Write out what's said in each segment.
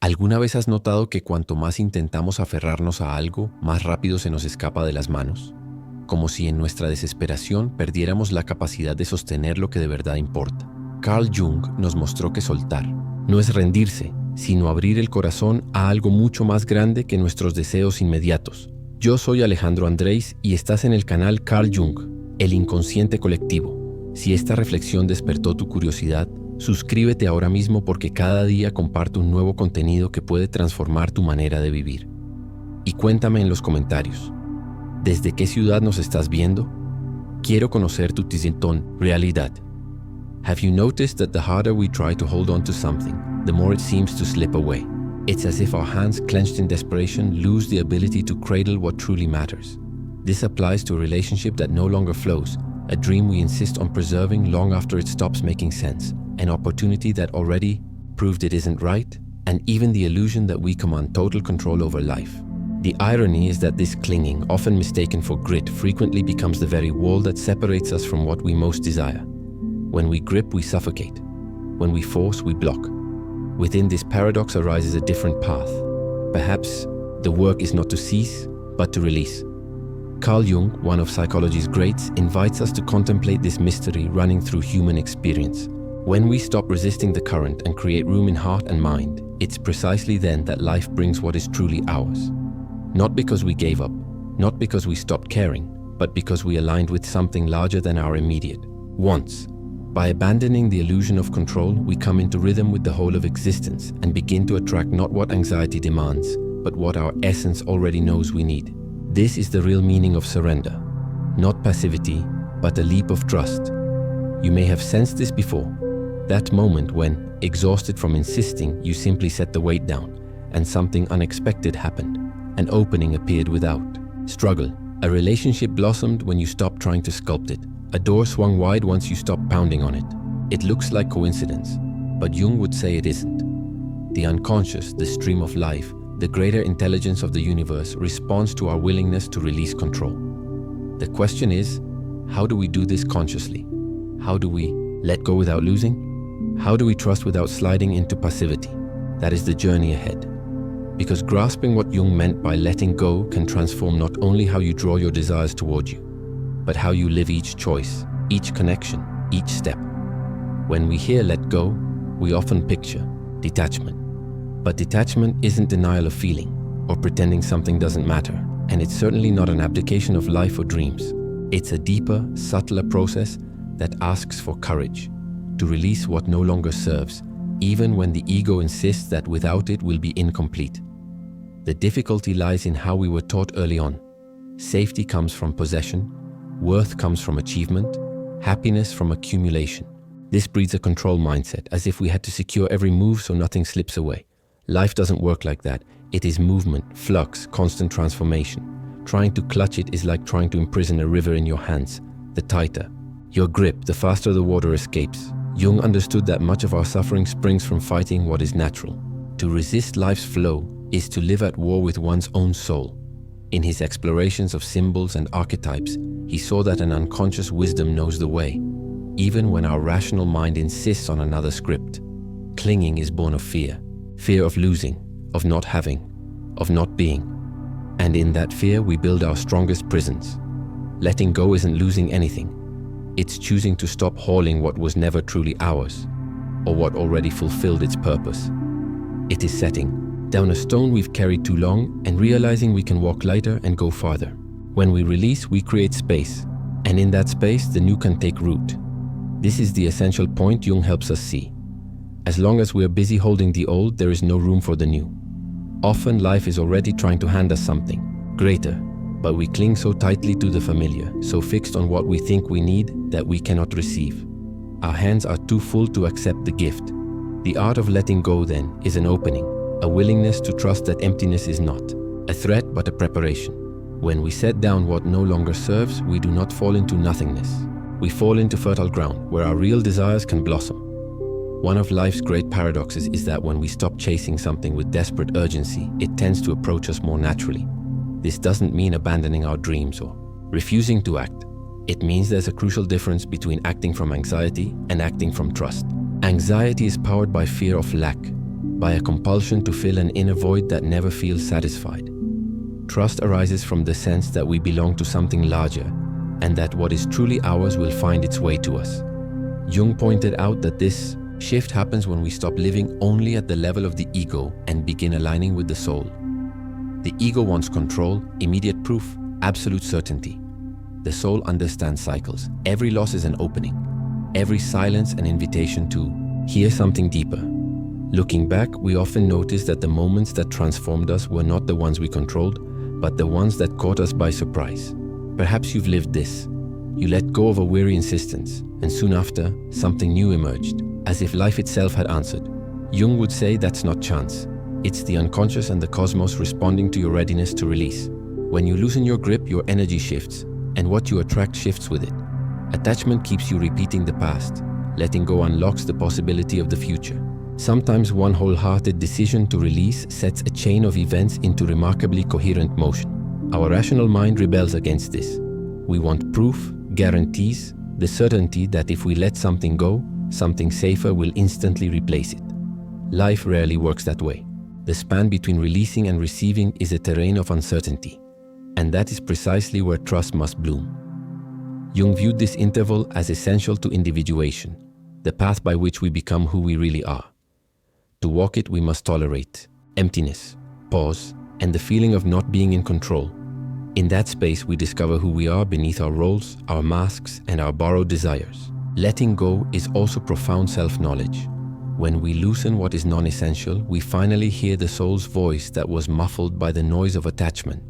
¿Alguna vez has notado que cuanto más intentamos aferrarnos a algo, más rápido se nos escapa de las manos? Como si en nuestra desesperación perdiéramos la capacidad de sostener lo que de verdad importa. Carl Jung nos mostró que soltar no es rendirse, sino abrir el corazón a algo mucho más grande que nuestros deseos inmediatos. Yo soy Alejandro Andrés y estás en el canal Carl Jung, el Inconsciente Colectivo. Si esta reflexión despertó tu curiosidad, suscríbete ahora mismo porque cada día comparto un nuevo contenido que puede transformar tu manera de vivir. Y cuéntame en los comentarios, ¿desde qué ciudad nos estás viendo? Quiero conocer tu realidad. Have you noticed that the harder we try to hold on to something, the more it seems to slip away? It's as if our hands clenched in desperation lose the ability to cradle what truly matters. This applies to a relationship that no longer flows, a dream we insist on preserving long after it stops making sense, an opportunity that already proved it isn't right, and even the illusion that we command total control over life. The irony is that this clinging, often mistaken for grit, frequently becomes the very wall that separates us from what we most desire. When we grip, we suffocate. When we force, we block. Within this paradox arises a different path. Perhaps the work is not to cease, but to release. Carl Jung, one of psychology's greats, invites us to contemplate this mystery running through human experience. When we stop resisting the current and create room in heart and mind, it's precisely then that life brings what is truly ours. Not because we gave up, not because we stopped caring, but because we aligned with something larger than our immediate wants. By abandoning the illusion of control, we come into rhythm with the whole of existence and begin to attract not what anxiety demands, but what our essence already knows we need. This is the real meaning of surrender. Not passivity, but a leap of trust. You may have sensed this before. That moment when, exhausted from insisting, you simply set the weight down, and something unexpected happened. An opening appeared without struggle. A relationship blossomed when you stopped trying to sculpt it. A door swung wide once you stopped pounding on it. It looks like coincidence, but Jung would say it isn't. The unconscious, the stream of life, the greater intelligence of the universe responds to our willingness to release control. The question is, how do we do this consciously? How do we let go without losing? How do we trust without sliding into passivity? That is the journey ahead. Because grasping what Jung meant by letting go can transform not only how you draw your desires toward you, but how you live each choice, each connection, each step. When we hear let go, we often picture detachment. But detachment isn't denial of feeling or pretending something doesn't matter, and it's certainly not an abdication of life or dreams. It's a deeper, subtler process that asks for courage to release what no longer serves, even when the ego insists that without it will be incomplete. The difficulty lies in how we were taught early on. Safety comes from possession, worth comes from achievement, happiness from accumulation. This breeds a control mindset, as if we had to secure every move so nothing slips away. Life doesn't work like that. It is movement, flux, constant transformation. Trying to clutch it is like trying to imprison a river in your hands. The tighter your grip, the faster the water escapes. Jung understood that much of our suffering springs from fighting what is natural. To resist life's flow is to live at war with one's own soul. In his explorations of symbols and archetypes, he saw that an unconscious wisdom knows the way, even when our rational mind insists on another script. Clinging is born of fear of losing, of not having, of not being. And in that fear, we build our strongest prisons. Letting go isn't losing anything. It's choosing to stop hauling what was never truly ours, or what already fulfilled its purpose. It is setting down a stone we've carried too long and realizing we can walk lighter and go farther. When we release, we create space, and in that space, the new can take root. This is the essential point Jung helps us see. As long as we're busy holding the old, there is no room for the new. Often life is already trying to hand us something greater, but we cling so tightly to the familiar, so fixed on what we think we need, that we cannot receive. Our hands are too full to accept the gift. The art of letting go, then, is an opening, a willingness to trust that emptiness is not a threat but a preparation. When we set down what no longer serves, we do not fall into nothingness. We fall into fertile ground, where our real desires can blossom. One of life's great paradoxes is that when we stop chasing something with desperate urgency, it tends to approach us more naturally. This doesn't mean abandoning our dreams or refusing to act. It means there's a crucial difference between acting from anxiety and acting from trust. Anxiety is powered by fear of lack, by a compulsion to fill an inner void that never feels satisfied. Trust arises from the sense that we belong to something larger, and that what is truly ours will find its way to us. Jung pointed out that this shift happens when we stop living only at the level of the ego and begin aligning with the soul. The ego wants control, immediate proof, absolute certainty. The soul understands cycles. Every loss is an opening. Every silence an invitation to hear something deeper. Looking back, we often notice that the moments that transformed us were not the ones we controlled, but the ones that caught us by surprise. Perhaps you've lived this. You let go of a weary insistence, and soon after, something new emerged, as if life itself had answered. Jung would say that's not chance. It's the unconscious and the cosmos responding to your readiness to release. When you loosen your grip, your energy shifts, and what you attract shifts with it. Attachment keeps you repeating the past. Letting go unlocks the possibility of the future. Sometimes one wholehearted decision to release sets a chain of events into remarkably coherent motion. Our rational mind rebels against this. We want proof, guarantees, the certainty that if we let something go, something safer will instantly replace it. Life rarely works that way. The span between releasing and receiving is a terrain of uncertainty, and that is precisely where trust must bloom. Jung viewed this interval as essential to individuation, the path by which we become who we really are. To walk it, we must tolerate emptiness, pause, and the feeling of not being in control. In that space, we discover who we are beneath our roles, our masks, and our borrowed desires. Letting go is also profound self-knowledge. When we loosen what is non-essential, we finally hear the soul's voice that was muffled by the noise of attachment.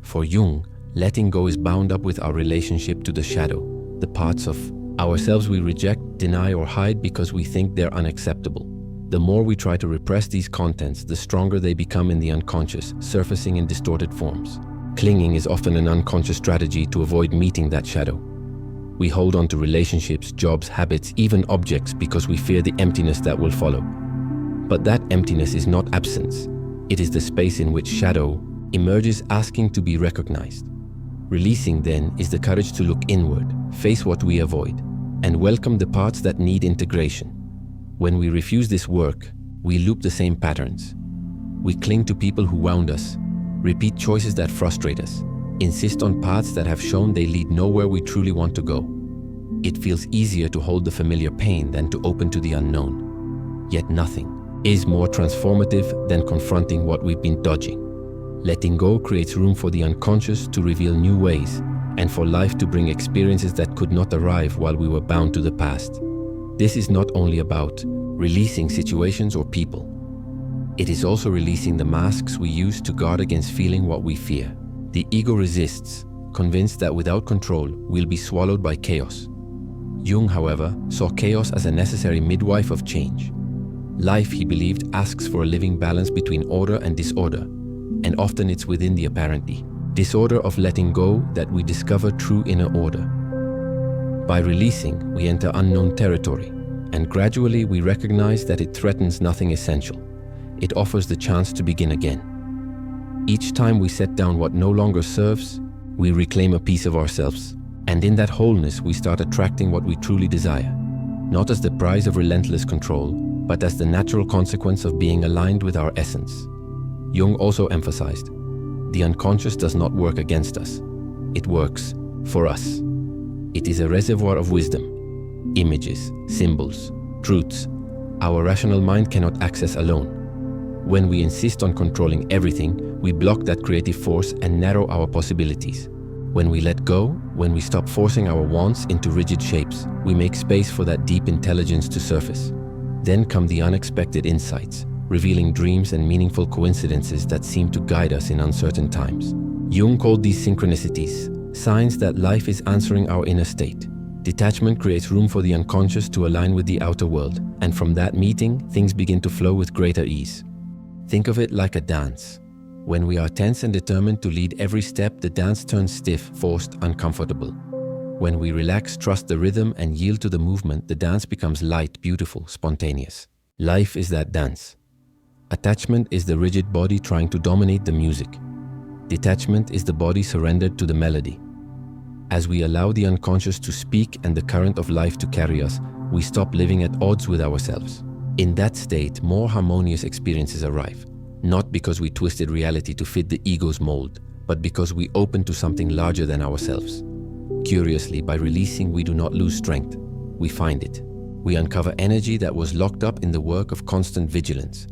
For Jung, letting go is bound up with our relationship to the shadow, the parts of ourselves we reject, deny, or hide because we think they're unacceptable. The more we try to repress these contents, the stronger they become in the unconscious, surfacing in distorted forms. Clinging is often an unconscious strategy to avoid meeting that shadow. We hold on to relationships, jobs, habits, even objects because we fear the emptiness that will follow. But that emptiness is not absence. It is the space in which shadow emerges, asking to be recognized. Releasing, then, is the courage to look inward, face what we avoid, and welcome the parts that need integration. When we refuse this work, we loop the same patterns. We cling to people who wound us, repeat choices that frustrate us, insist on paths that have shown they lead nowhere we truly want to go. It feels easier to hold the familiar pain than to open to the unknown. Yet nothing is more transformative than confronting what we've been dodging. Letting go creates room for the unconscious to reveal new ways, and for life to bring experiences that could not arrive while we were bound to the past. This is not only about releasing situations or people. It is also releasing the masks we use to guard against feeling what we fear. The ego resists, convinced that without control, we'll be swallowed by chaos. Jung, however, saw chaos as a necessary midwife of change. Life, he believed, asks for a living balance between order and disorder, and often it's within the apparently disorder of letting go that we discover true inner order. By releasing, we enter unknown territory, and gradually we recognize that it threatens nothing essential. It offers the chance to begin again. Each time we set down what no longer serves, we reclaim a piece of ourselves. And in that wholeness, we start attracting what we truly desire, not as the prize of relentless control, but as the natural consequence of being aligned with our essence. Jung also emphasized, the unconscious does not work against us. It works for us. It is a reservoir of wisdom, images, symbols, truths our rational mind cannot access alone. When we insist on controlling everything, we block that creative force and narrow our possibilities. When we let go, when we stop forcing our wants into rigid shapes, we make space for that deep intelligence to surface. Then come the unexpected insights, revealing dreams and meaningful coincidences that seem to guide us in uncertain times. Jung called these synchronicities signs that life is answering our inner state. Detachment creates room for the unconscious to align with the outer world, and from that meeting, things begin to flow with greater ease. Think of it like a dance. When we are tense and determined to lead every step, the dance turns stiff, forced, uncomfortable. When we relax, trust the rhythm, and yield to the movement, the dance becomes light, beautiful, spontaneous. Life is that dance. Attachment is the rigid body trying to dominate the music. Detachment is the body surrendered to the melody. As we allow the unconscious to speak and the current of life to carry us, we stop living at odds with ourselves. In that state, more harmonious experiences arrive, not because we twisted reality to fit the ego's mold, but because we open to something larger than ourselves. Curiously, by releasing, we do not lose strength. We find it. We uncover energy that was locked up in the work of constant vigilance.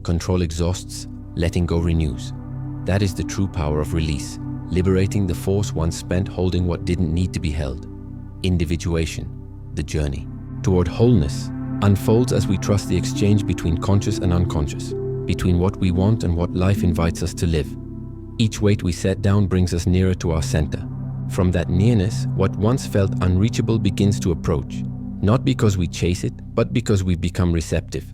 Control exhausts, letting go renews. That is the true power of release, liberating the force once spent holding what didn't need to be held. Individuation, the journey toward wholeness, unfolds as we trust the exchange between conscious and unconscious, between what we want and what life invites us to live. Each weight we set down brings us nearer to our center. From that nearness, what once felt unreachable begins to approach, not because we chase it, but because we become receptive.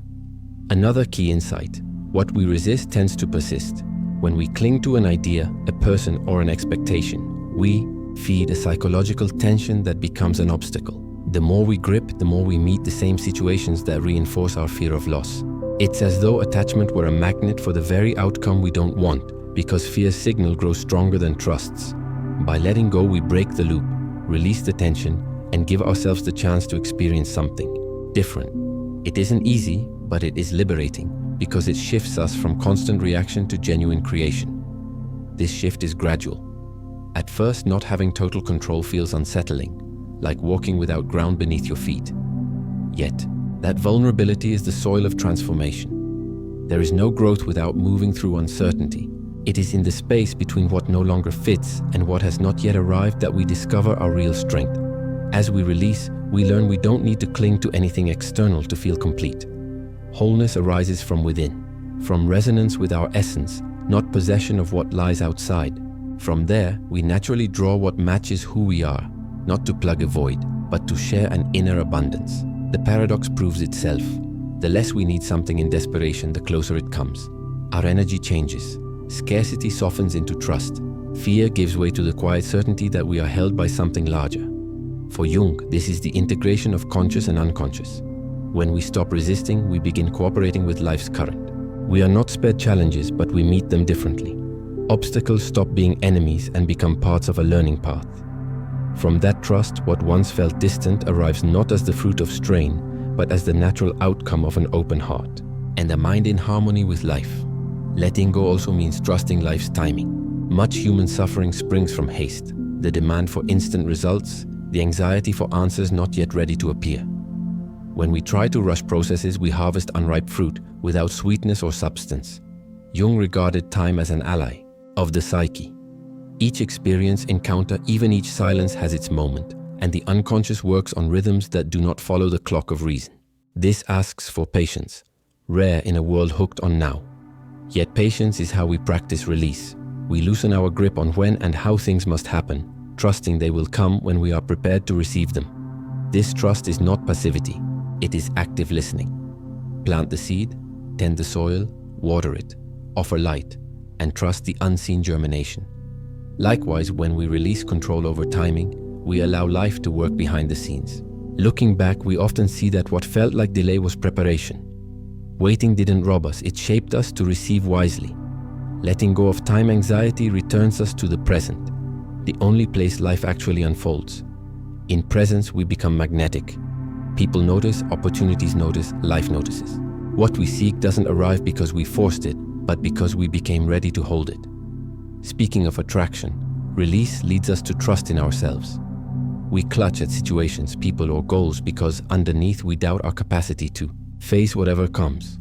Another key insight: what we resist tends to persist. When we cling to an idea, a person, or an expectation, we feed a psychological tension that becomes an obstacle. The more we grip, the more we meet the same situations that reinforce our fear of loss. It's as though attachment were a magnet for the very outcome we don't want, because fear's signal grows stronger than trust's. By letting go, we break the loop, release the tension, and give ourselves the chance to experience something different. It isn't easy, but it is liberating, because it shifts us from constant reaction to genuine creation. This shift is gradual. At first, not having total control feels unsettling, like walking without ground beneath your feet. Yet, that vulnerability is the soil of transformation. There is no growth without moving through uncertainty. It is in the space between what no longer fits and what has not yet arrived that we discover our real strength. As we release, we learn we don't need to cling to anything external to feel complete. Wholeness arises from within, from resonance with our essence, not possession of what lies outside. From there, we naturally draw what matches who we are, not to plug a void, but to share an inner abundance. The paradox proves itself. The less we need something in desperation, the closer it comes. Our energy changes. Scarcity softens into trust. Fear gives way to the quiet certainty that we are held by something larger. For Jung, this is the integration of conscious and unconscious. When we stop resisting, we begin cooperating with life's current. We are not spared challenges, but we meet them differently. Obstacles stop being enemies and become parts of a learning path. From that trust, what once felt distant arrives not as the fruit of strain, but as the natural outcome of an open heart and a mind in harmony with life. Letting go also means trusting life's timing. Much human suffering springs from haste, the demand for instant results, the anxiety for answers not yet ready to appear. When we try to rush processes, we harvest unripe fruit without sweetness or substance. Jung regarded time as an ally of the psyche. Each experience, encounter, even each silence has its moment, and the unconscious works on rhythms that do not follow the clock of reason. This asks for patience, rare in a world hooked on now. Yet patience is how we practice release. We loosen our grip on when and how things must happen, trusting they will come when we are prepared to receive them. This trust is not passivity, it is active listening. Plant the seed, tend the soil, water it, offer light, and trust the unseen germination. Likewise, when we release control over timing, we allow life to work behind the scenes. Looking back, we often see that what felt like delay was preparation. Waiting didn't rob us, it shaped us to receive wisely. Letting go of time anxiety returns us to the present, the only place life actually unfolds. In presence, we become magnetic. People notice, opportunities notice, life notices. What we seek doesn't arrive because we forced it, but because we became ready to hold it. Speaking of attraction, release leads us to trust in ourselves. We clutch at situations, people, or goals because underneath we doubt our capacity to face whatever comes.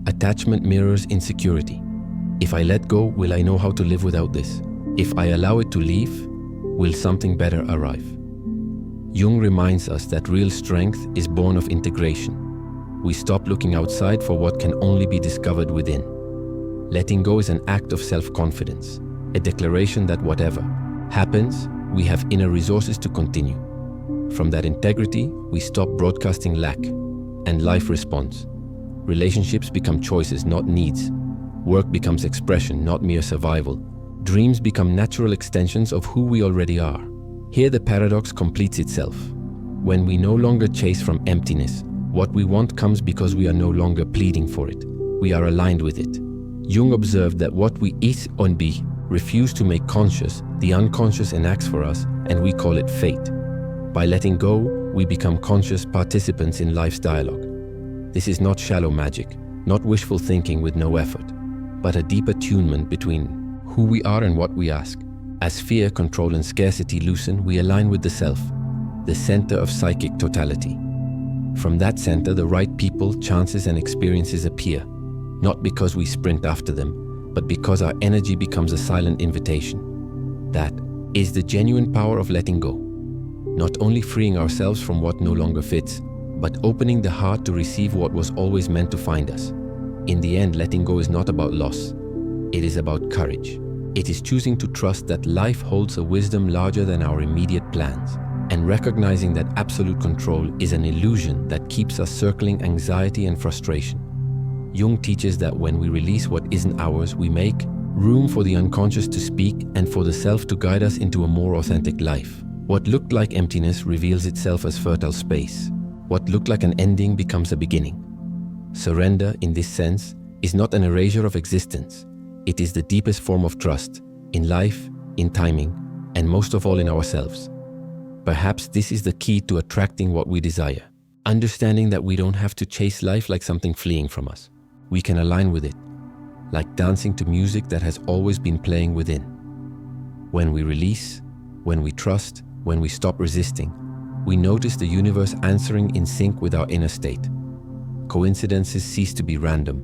Attachment mirrors insecurity. If I let go, will I know how to live without this? If I allow it to leave, will something better arrive? Jung reminds us that real strength is born of integration. We stop looking outside for what can only be discovered within. Letting go is an act of self-confidence, a declaration that whatever happens, we have inner resources to continue. From that integrity, we stop broadcasting lack, and life responds. Relationships become choices, not needs. Work becomes expression, not mere survival. Dreams become natural extensions of who we already are. Here the paradox completes itself. When we no longer chase from emptiness, what we want comes because we are no longer pleading for it. We are aligned with it. Jung observed that what we eat and be refuse to make conscious, the unconscious enacts for us, and we call it fate. By letting go, we become conscious participants in life's dialogue. This is not shallow magic, not wishful thinking with no effort, but a deep attunement between who we are and what we ask. As fear, control, and scarcity loosen, we align with the self, the center of psychic totality. From that center, the right people, chances, and experiences appear, not because we sprint after them, but because our energy becomes a silent invitation. That is the genuine power of letting go. Not only freeing ourselves from what no longer fits, but opening the heart to receive what was always meant to find us. In the end, letting go is not about loss. It is about courage. It is choosing to trust that life holds a wisdom larger than our immediate plans, and recognizing that absolute control is an illusion that keeps us circling anxiety and frustration. Jung teaches that when we release what isn't ours, we make room for the unconscious to speak and for the self to guide us into a more authentic life. What looked like emptiness reveals itself as fertile space. What looked like an ending becomes a beginning. Surrender, in this sense, is not an erasure of existence. It is the deepest form of trust, in life, in timing, and most of all in ourselves. Perhaps this is the key to attracting what we desire. Understanding that we don't have to chase life like something fleeing from us. We can align with it, like dancing to music that has always been playing within. When we release, when we trust, when we stop resisting, we notice the universe answering in sync with our inner state. Coincidences cease to be random.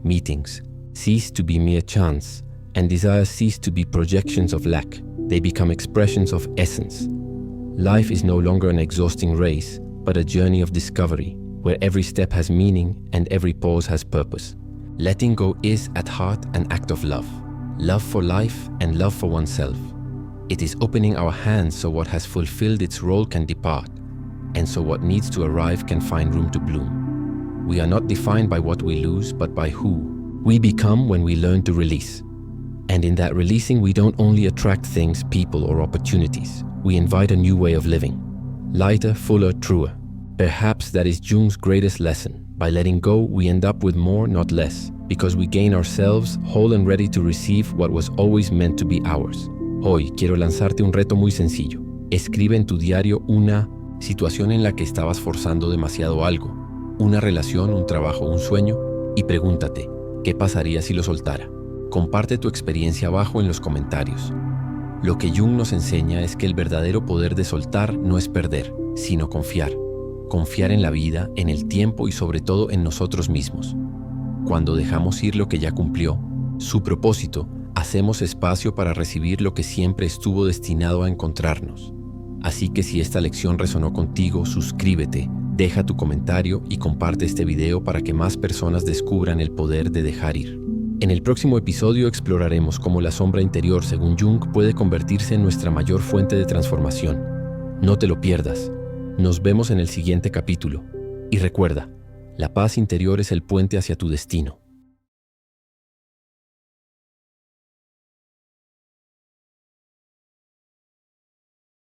Meetings cease to be mere chance, and desires cease to be projections of lack. They become expressions of essence. Life is no longer an exhausting race, but a journey of discovery, where every step has meaning and every pause has purpose. Letting go is, at heart, an act of love. Love for life and love for oneself. It is opening our hands so what has fulfilled its role can depart, and so what needs to arrive can find room to bloom. We are not defined by what we lose, but by who we become when we learn to release. And in that releasing, we don't only attract things, people, or opportunities. We invite a new way of living. Lighter, fuller, truer. Perhaps that is Jung's greatest lesson. By letting go, we end up with more, not less, because we gain ourselves whole and ready to receive what was always meant to be ours. Hoy quiero lanzarte un reto muy sencillo. Escribe en tu diario una situación en la que estabas forzando demasiado algo, una relación, un trabajo, un sueño, y pregúntate, ¿qué pasaría si lo soltara? Comparte tu experiencia abajo en los comentarios. Lo que Jung nos enseña es que el verdadero poder de soltar no es perder, sino confiar. Confiar en la vida, en el tiempo y sobre todo en nosotros mismos. Cuando dejamos ir lo que ya cumplió, su propósito, hacemos espacio para recibir lo que siempre estuvo destinado a encontrarnos. Así que si esta lección resonó contigo, suscríbete, deja tu comentario y comparte este video para que más personas descubran el poder de dejar ir. En el próximo episodio exploraremos cómo la sombra interior, según Jung, puede convertirse en nuestra mayor fuente de transformación. No te lo pierdas. Nos vemos en el siguiente capítulo. Y recuerda, la paz interior es el puente hacia tu destino.